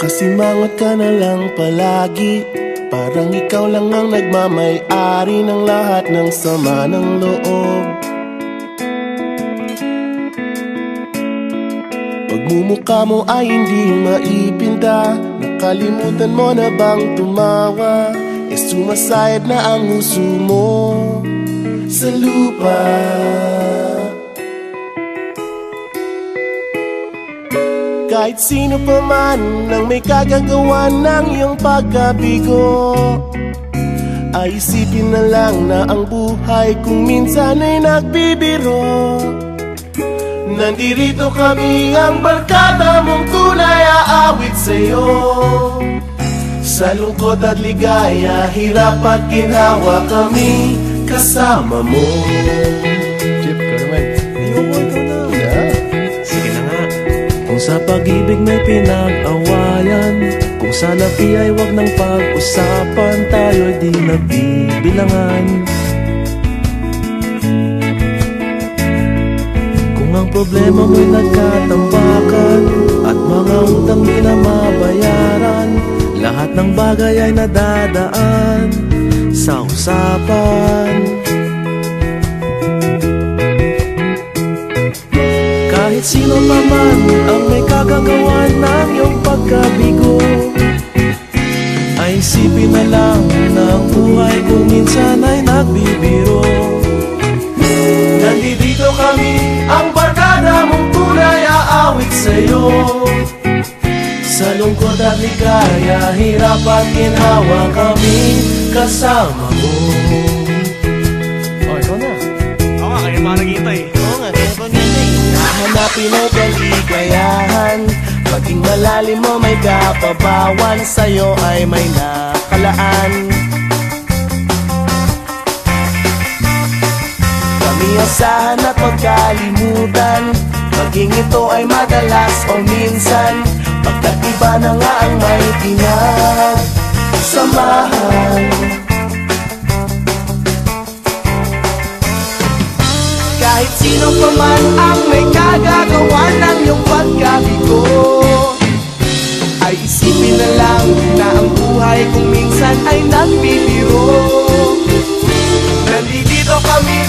Masimangot ka na lang palagi, parang ikaw lang ang nagmamay-ari ng lahat ng sama ng loob. Pagmumukha mo ay hindi maipinta, nakalimutan mo na bang tumawa? Sumasayad na ang huso mo sa lupa. Kahit sino pa man ang may kagagawa ng iyong pagkabigo, ay isipin na lang na ang buhay kung minsan ay nagbibiro. Nandirito kami, ang barkada mong tunay aawit sa'yo. Sa lungkot at ligaya, hirap at ginhawa, kami kasama mo. Chip, ka naman. Ikaw mo, ikaw na. Yeah. Sige na nga. Kung sa pag-ibig may pinag-awayan, kung sa labi ay wag ng pag-usapan, tayo'y di nagbibilangan. Kung ang problema mo'y nagkatambakan at mga utang di na mabayaran, lahat ng bagay ay nadadaan sa usapan. Kahit sino pa man ang may kagagawa ng iyong pagkabigo, ay isipin na lang na ang buhay kung minsan ay nagbibiro. Nandito kami, ang barkada mong tunay aawit sa'yo. Sa lungkot at ligaya, hirap at ginhawa, kami kasama mo. Oh, ikaw na. Oo nga, kaya pa naghihintay. Oo nga, kaya pa naghihintay. Hahanapin ay kaligayahan, maging malalim mo may kapabawan, sa'yo ay may nakalaan. Kami asahan at magkalimutan, maging ito ay madalas o minsan, pagkat iba na nga ang may pinagsamahan. Kahit sino pa man ang may kagagawa ng iyong pagkabigo, ay isipin na lang na ang buhay kung minsan ay nagbibiro. Nandito kami,